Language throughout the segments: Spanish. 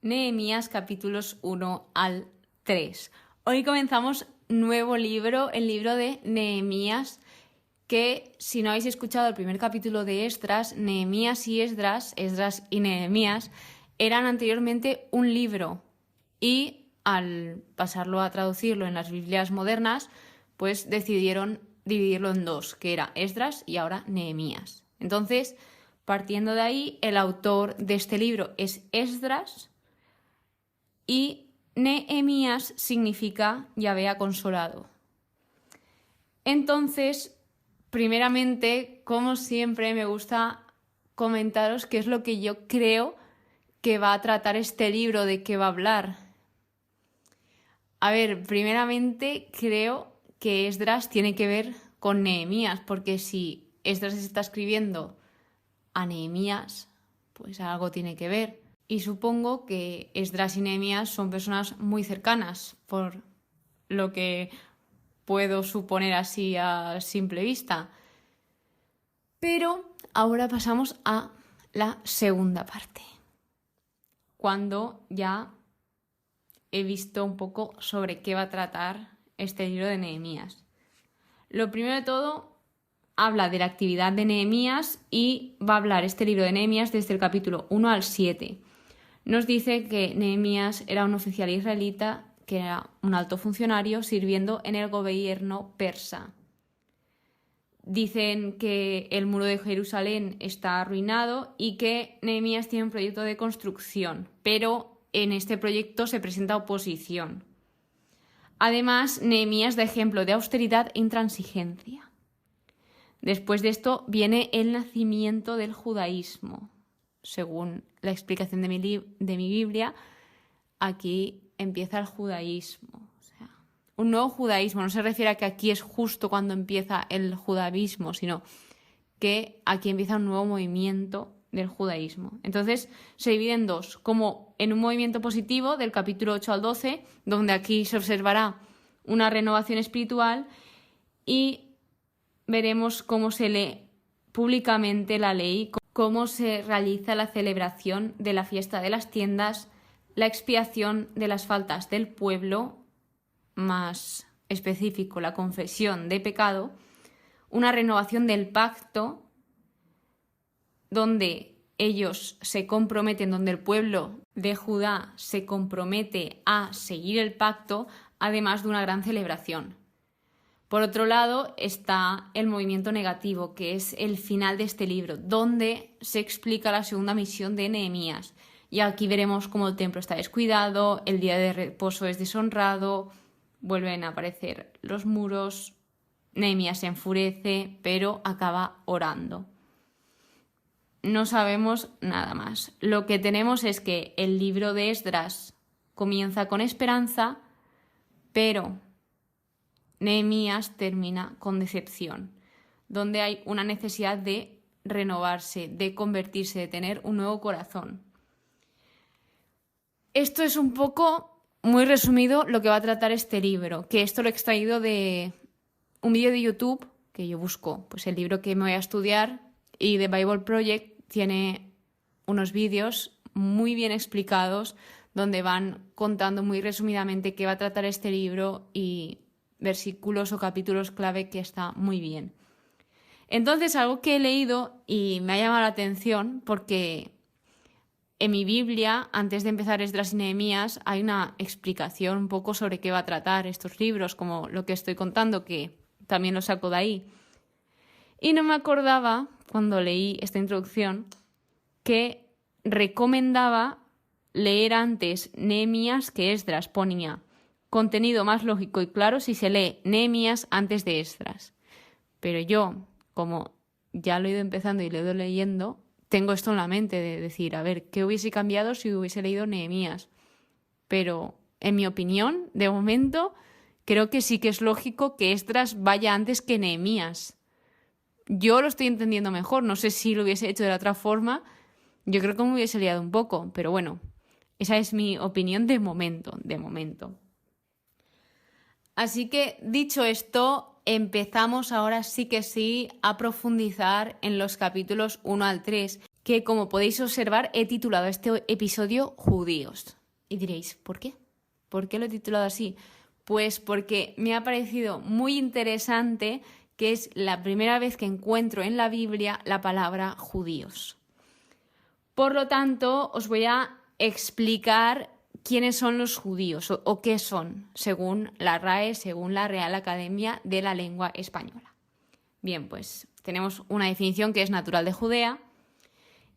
Nehemías capítulos 1 al 3. Hoy comenzamos nuevo libro, el libro de Nehemías, que si no habéis escuchado el primer capítulo de Esdras, Nehemías y Esdras y Nehemías, eran anteriormente un libro y al pasarlo a traducirlo en las Biblias modernas, pues decidieron dividirlo en dos, que era Esdras y ahora Nehemías. Entonces, partiendo de ahí, el autor de este libro es Esdras y Nehemías significa Yahvé ha consolado. Entonces, primeramente, como siempre, me gusta comentaros qué es lo que yo creo que va a tratar este libro, de qué va a hablar. A ver, primeramente creo que Esdras tiene que ver con Nehemías, porque si Esdras está escribiendo a Nehemías, pues algo tiene que ver. Y supongo que Esdras y Nehemías son personas muy cercanas, por lo que puedo suponer así a simple vista. Pero ahora pasamos a la segunda parte, cuando ya he visto un poco sobre qué va a tratar este libro de Nehemías. Lo primero de todo, habla de la actividad de Nehemías y va a hablar este libro de Nehemías desde el capítulo 1 al 7. Nos dice que Nehemías era un oficial israelita, que era un alto funcionario sirviendo en el gobierno persa. Dicen que el muro de Jerusalén está arruinado y que Nehemías tiene un proyecto de construcción, pero en este proyecto se presenta oposición. Además, Nehemías da ejemplo de austeridad e intransigencia. Después de esto viene el nacimiento del judaísmo. Según la explicación de mi Biblia, aquí empieza el judaísmo. O sea, un nuevo judaísmo. No se refiere a que aquí es justo cuando empieza el judaísmo, sino que aquí empieza un nuevo movimiento del judaísmo. Entonces se divide en dos, como en un movimiento positivo del capítulo 8 al 12, donde aquí se observará una renovación espiritual y veremos cómo se lee públicamente la ley, cómo se realiza la celebración de la fiesta de las tiendas, la expiación de las faltas del pueblo, más específico la confesión de pecado, una renovación del pacto, donde ellos se comprometen, donde el pueblo de Judá se compromete a seguir el pacto, además de una gran celebración. Por otro lado está el movimiento negativo, que es el final de este libro, donde se explica la segunda misión de Nehemías. Y aquí veremos cómo el templo está descuidado, el día de reposo es deshonrado, vuelven a aparecer los muros, Nehemías se enfurece, pero acaba orando. No sabemos nada más. Lo que tenemos es que el libro de Esdras comienza con esperanza, pero Nehemías termina con decepción, donde hay una necesidad de renovarse, de convertirse, de tener un nuevo corazón. Esto es un poco, muy resumido, lo que va a tratar este libro, que esto lo he extraído de un vídeo de YouTube, que yo busco pues el libro que me voy a estudiar, y The Bible Project tiene unos vídeos muy bien explicados donde van contando muy resumidamente qué va a tratar este libro y versículos o capítulos clave, que está muy bien. Entonces, algo que he leído y me ha llamado la atención, porque en mi Biblia, antes de empezar Esdras y Nehemías, hay una explicación un poco sobre qué va a tratar estos libros, como lo que estoy contando, que también lo saco de ahí. Y no me acordaba, cuando leí esta introducción, que recomendaba leer antes Nehemías que Esdras. Ponía contenido más lógico y claro si se lee Nehemías antes de Esdras. Pero yo, como ya lo he ido empezando y lo he ido leyendo, tengo esto en la mente de decir, a ver, ¿qué hubiese cambiado si hubiese leído Nehemías? Pero, en mi opinión, de momento, creo que sí que es lógico que Esdras vaya antes que Nehemías. Yo lo estoy entendiendo mejor, no sé si lo hubiese hecho de la otra forma, yo creo que me hubiese liado un poco, pero bueno, esa es mi opinión de momento. Así que, dicho esto, empezamos ahora sí que sí a profundizar en los capítulos 1 al 3, que como podéis observar he titulado este episodio Judíos. Y diréis, ¿por qué? ¿Por qué lo he titulado así? Pues porque me ha parecido muy interesante que es la primera vez que encuentro en la Biblia la palabra judíos. Por lo tanto, os voy a explicar quiénes son los judíos o qué son, según la RAE, según la Real Academia de la Lengua Española. Bien, pues tenemos una definición que es natural de Judea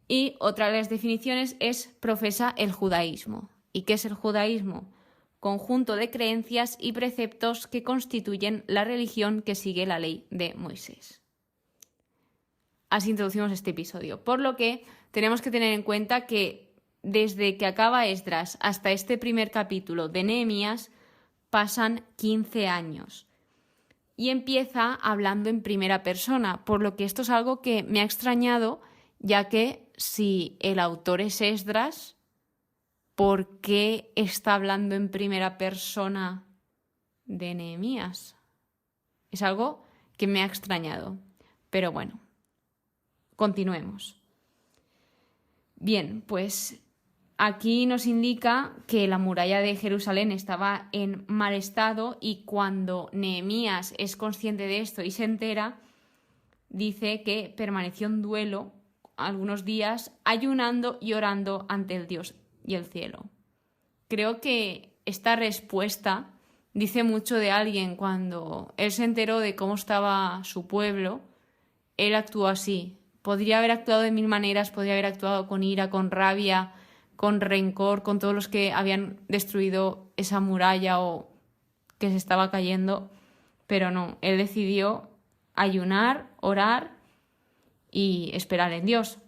y otra de las definiciones es profesa el judaísmo. ¿Y qué es el judaísmo? Conjunto de creencias y preceptos que constituyen la religión que sigue la ley de Moisés. Así introducimos este episodio, por lo que tenemos que tener en cuenta que desde que acaba Esdras hasta este primer capítulo de Nehemías pasan 15 años y empieza hablando en primera persona, por lo que esto es algo que me ha extrañado, ya que si el autor es Esdras, ¿por qué está hablando en primera persona de Nehemías? Es algo que me ha extrañado. Pero bueno, continuemos. Bien, pues aquí nos indica que la muralla de Jerusalén estaba en mal estado y cuando Nehemías es consciente de esto y se entera, dice que permaneció en duelo algunos días ayunando y orando ante el Dios y el cielo. Creo que esta respuesta dice mucho de alguien. Cuando él se enteró de cómo estaba su pueblo, él actuó así. Podría haber actuado de mil maneras, podría haber actuado con ira, con rabia, con rencor, con todos los que habían destruido esa muralla o que se estaba cayendo, pero no, él decidió ayunar, orar y esperar en Dios.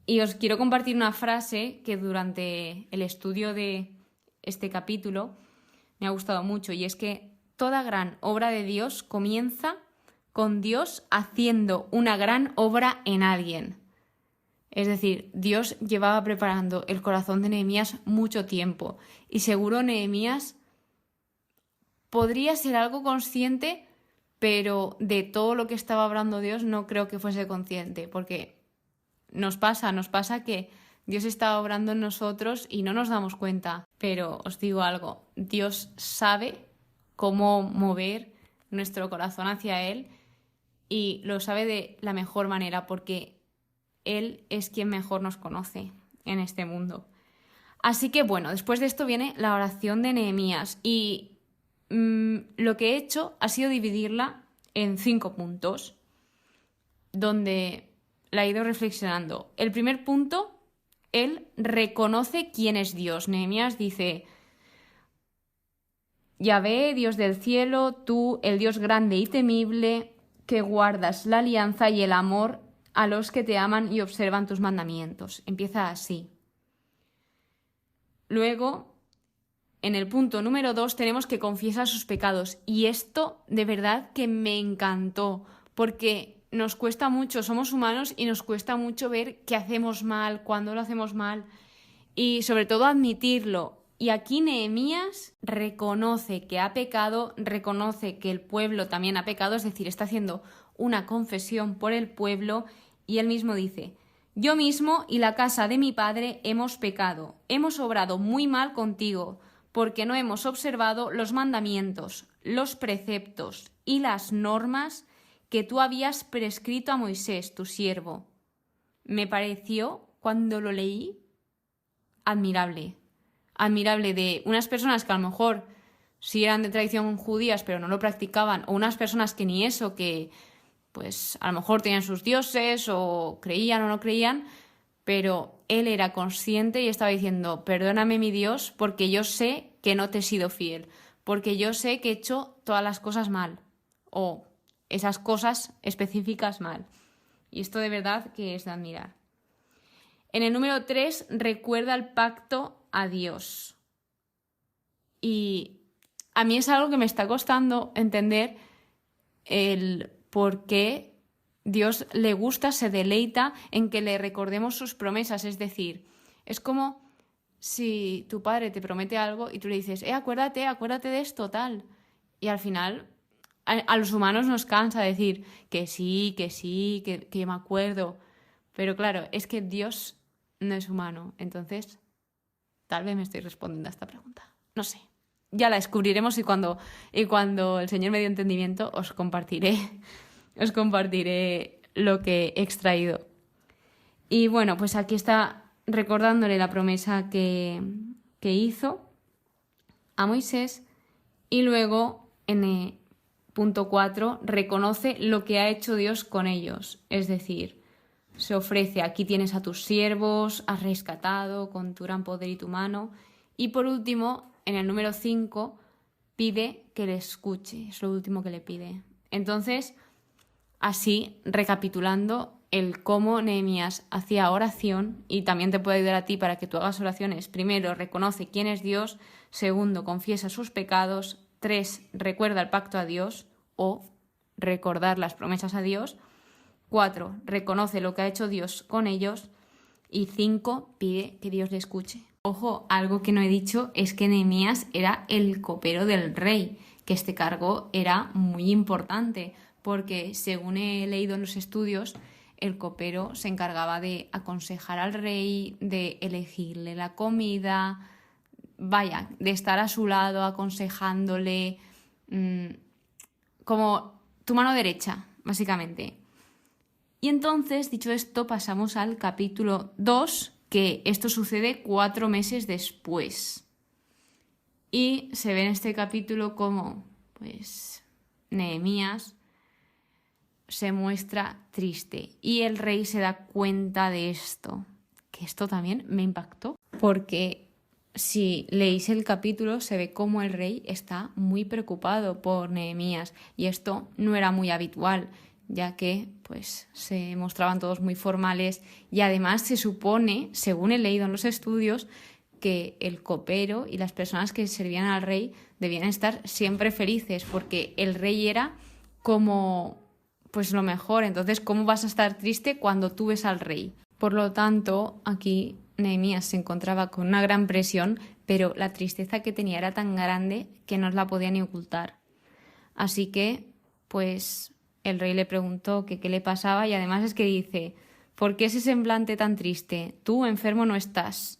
Y os quiero compartir una frase que durante el estudio de este capítulo me ha gustado mucho, y es que toda gran obra de Dios comienza con Dios haciendo una gran obra en alguien. Es decir, Dios llevaba preparando el corazón de Nehemías mucho tiempo y seguro Nehemías podría ser algo consciente, pero de todo lo que estaba hablando Dios no creo que fuese consciente, porque nos pasa que Dios está obrando en nosotros y no nos damos cuenta. Pero os digo algo, Dios sabe cómo mover nuestro corazón hacia Él y lo sabe de la mejor manera porque Él es quien mejor nos conoce en este mundo. Así que bueno, después de esto viene la oración de Nehemías y lo que he hecho ha sido dividirla en 5 puntos donde la he ido reflexionando. El primer punto, él reconoce quién es Dios. Nehemías dice: Yahvé, Dios del cielo, tú, el Dios grande y temible, que guardas la alianza y el amor a los que te aman y observan tus mandamientos. Empieza así. Luego, en el punto número 2, tenemos que confiesa sus pecados. Y esto de verdad que me encantó, porque nos cuesta mucho, somos humanos y nos cuesta mucho ver qué hacemos mal, cuándo lo hacemos mal y sobre todo admitirlo. Y aquí Nehemías reconoce que ha pecado, reconoce que el pueblo también ha pecado, es decir, está haciendo una confesión por el pueblo y él mismo dice: yo mismo y la casa de mi padre hemos pecado, hemos obrado muy mal contigo, porque no hemos observado los mandamientos, los preceptos y las normas que tú habías prescrito a Moisés, tu siervo. Me pareció, cuando lo leí, admirable. Admirable de unas personas que a lo mejor sí eran de tradición judías pero no lo practicaban, o unas personas que ni eso, que pues a lo mejor tenían sus dioses o creían o no creían, pero él era consciente y estaba diciendo: perdóname mi Dios porque yo sé que no te he sido fiel, porque yo sé que he hecho todas las cosas mal, o esas cosas específicas mal. Y esto de verdad que es de admirar. En el número 3, recuerda el pacto a Dios. Y a mí es algo que me está costando entender el por qué Dios le gusta, se deleita en que le recordemos sus promesas. Es decir, es como si tu padre te promete algo y tú le dices: acuérdate de esto, tal. Y al final a los humanos nos cansa decir que sí, que me acuerdo. Pero claro, es que Dios no es humano. Entonces, Tal vez me estoy respondiendo a esta pregunta. No sé. Ya la descubriremos y cuando el Señor me dé entendimiento os compartiré lo que he extraído. Y bueno, pues aquí está recordándole la promesa que hizo a Moisés, y luego en el punto 4 reconoce lo que ha hecho Dios con ellos, es decir, se ofrece: aquí tienes a tus siervos, has rescatado con tu gran poder y tu mano. Y por último, en el número 5, pide que le escuche, es lo último que le pide. Entonces, así, recapitulando el cómo Nehemías hacía oración, y también te puede ayudar a ti para que tú hagas oraciones: primero, reconoce quién es Dios; segundo, confiesa sus pecados; 3, recuerda el pacto a Dios o recordar las promesas a Dios; 4, reconoce lo que ha hecho Dios con ellos; y 5, pide que Dios le escuche. Ojo, algo que no he dicho es que Nehemías era el copero del rey, que este cargo era muy importante, porque según he leído en los estudios, el copero se encargaba de aconsejar al rey, de elegirle la comida, vaya, de estar a su lado aconsejándole, como tu mano derecha, básicamente. Y entonces, dicho esto, pasamos al capítulo 2, que esto sucede 4 meses después. Y se ve en este capítulo como, pues, Nehemías se muestra triste y el rey se da cuenta de esto, que esto también me impactó, porque si leéis el capítulo se ve como el rey está muy preocupado por Nehemías, y esto no era muy habitual, ya que pues se mostraban todos muy formales, y además se supone, según he leído en los estudios, que el copero y las personas que servían al rey debían estar siempre felices, porque el rey era como pues lo mejor. Entonces, ¿cómo vas a estar triste cuando tú ves al rey? Por lo tanto, aquí Nehemías se encontraba con una gran presión, pero la tristeza que tenía era tan grande que no la podía ni ocultar. Así que, pues, el rey le preguntó que qué le pasaba, y además es que dice: ¿por qué ese semblante tan triste? Tú enfermo no estás.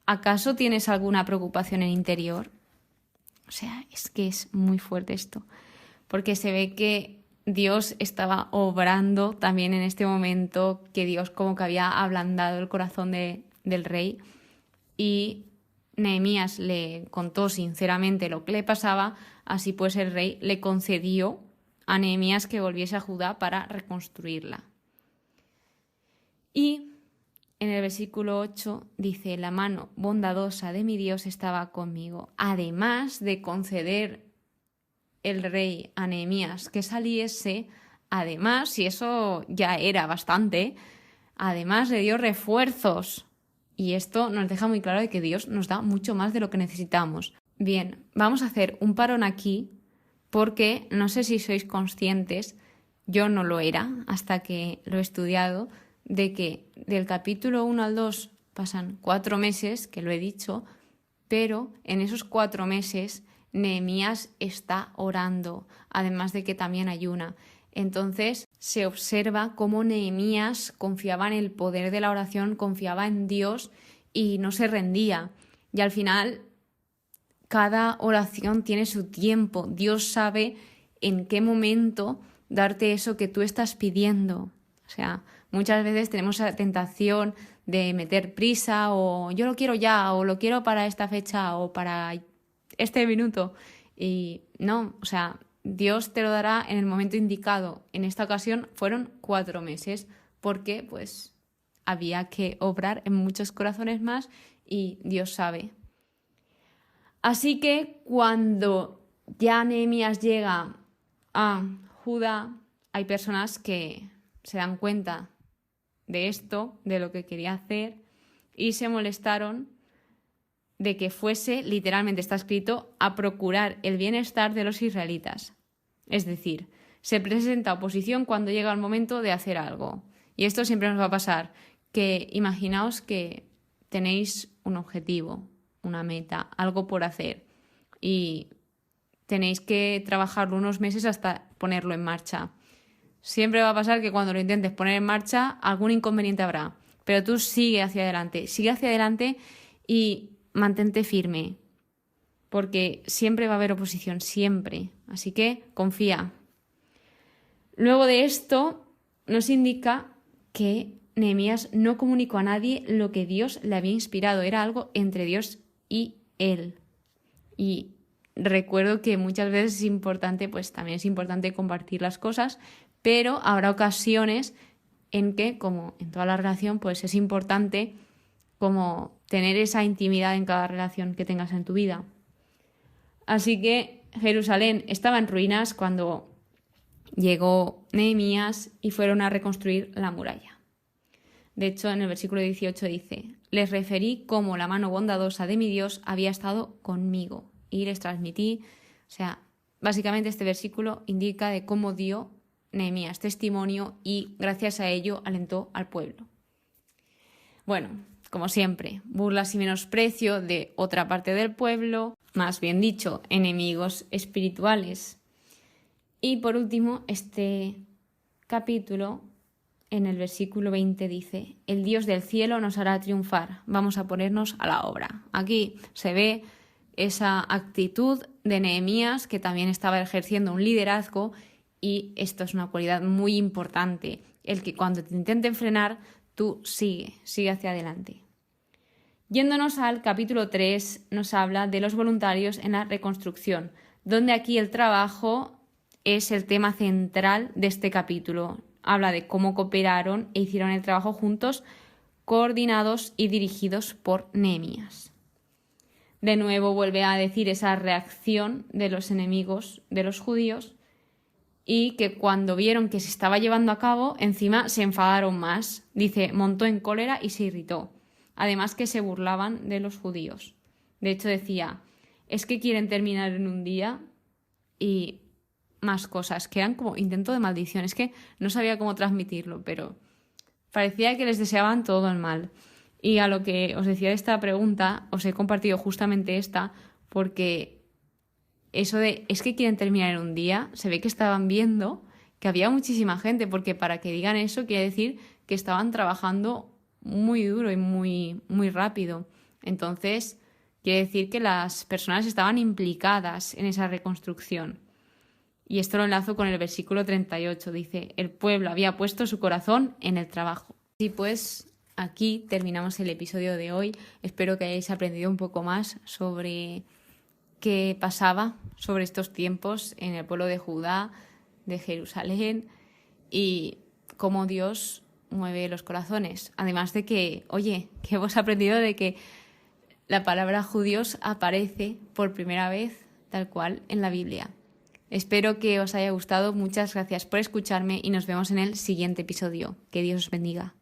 ¿Acaso tienes alguna preocupación en interior? O sea, es que es muy fuerte esto, porque se ve que Dios estaba obrando también en este momento, que Dios como que había ablandado el corazón del rey, y Nehemías le contó sinceramente lo que le pasaba. Así pues el rey le concedió a Nehemías que volviese a Judá para reconstruirla. Y en el versículo 8 dice: la mano bondadosa de mi Dios estaba conmigo. Además de conceder el rey a Nehemías que saliese, además, si eso ya era bastante, además le dio refuerzos. Y esto nos deja muy claro de que Dios nos da mucho más de lo que necesitamos. Bien, vamos a hacer un parón aquí, porque no sé si sois conscientes, yo no lo era hasta que lo he estudiado, de que del capítulo 1 al 2 pasan 4 meses, que lo he dicho, pero en esos 4 meses Nehemías está orando, además de que también ayuna. Entonces se observa cómo Nehemías confiaba en el poder de la oración, confiaba en Dios y no se rendía. Y al final, cada oración tiene su tiempo. Dios sabe en qué momento darte eso que tú estás pidiendo. O sea, muchas veces tenemos la tentación de meter prisa, o yo lo quiero ya, o lo quiero para esta fecha, o para este minuto. Y no, o sea, Dios te lo dará en el momento indicado. En esta ocasión fueron 4 meses, porque pues había que obrar en muchos corazones más, y Dios sabe. Así que cuando ya Nehemías llega a Judá, hay personas que se dan cuenta de esto, de lo que quería hacer, y se molestaron de que fuese, literalmente está escrito, a procurar el bienestar de los israelitas. Es decir, se presenta oposición cuando llega el momento de hacer algo. Y esto siempre nos va a pasar, que imaginaos que tenéis un objetivo, una meta, algo por hacer, y tenéis que trabajarlo unos meses hasta ponerlo en marcha. Siempre va a pasar que cuando lo intentes poner en marcha, algún inconveniente habrá, pero tú sigue hacia adelante, y mantente firme, porque siempre va a haber oposición, siempre. Así que confía. Luego de esto nos indica que Nehemías no comunicó a nadie lo que Dios le había inspirado. Era algo entre Dios y él. Y recuerdo que muchas veces es importante, pues también es importante compartir las cosas, pero habrá ocasiones en que, como en toda la relación, pues es importante como tener esa intimidad en cada relación que tengas en tu vida. Así que Jerusalén estaba en ruinas cuando llegó Nehemías y fueron a reconstruir la muralla. De hecho, en el versículo 18 dice: les referí cómo la mano bondadosa de mi Dios había estado conmigo y les transmití. O sea, básicamente este versículo indica de cómo dio Nehemías testimonio y gracias a ello alentó al pueblo. Bueno, como siempre, burlas y menosprecio de otra parte del pueblo, más bien dicho, enemigos espirituales. Y por último, este capítulo, en el versículo 20 dice: el Dios del cielo nos hará triunfar, vamos a ponernos a la obra. Aquí se ve esa actitud de Nehemías, que también estaba ejerciendo un liderazgo, y esto es una cualidad muy importante, el que cuando te intenten frenar, tú sigue hacia adelante. Yéndonos al capítulo 3, nos habla de los voluntarios en la reconstrucción, donde aquí el trabajo es el tema central de este capítulo. Habla de cómo cooperaron e hicieron el trabajo juntos, coordinados y dirigidos por Nehemías. De nuevo vuelve a decir esa reacción de los enemigos de los judíos y que cuando vieron que se estaba llevando a cabo, encima se enfadaron más. Dice, montó en cólera y se irritó. Además que se burlaban de los judíos. De hecho decía, es que quieren terminar en un día, y más cosas, que eran como intento de maldición. Es que no sabía cómo transmitirlo, pero parecía que les deseaban todo el mal. Y a lo que os decía de esta pregunta, os he compartido justamente esta, porque eso de es que quieren terminar en un día, se ve que estaban viendo que había muchísima gente, porque para que digan eso quiere decir que estaban trabajando muy duro y muy rápido. Entonces, quiere decir que las personas estaban implicadas en esa reconstrucción. Y esto lo enlazo con el versículo 38. Dice, el pueblo había puesto su corazón en el trabajo. Y pues aquí terminamos el episodio de hoy. Espero que hayáis aprendido un poco más sobre qué pasaba sobre estos tiempos en el pueblo de Judá, de Jerusalén, y cómo Dios mueve los corazones. Además de que, oye, que hemos aprendido de que la palabra judíos aparece por primera vez tal cual en la Biblia. Espero que os haya gustado. Muchas gracias por escucharme y nos vemos en el siguiente episodio. Que Dios os bendiga.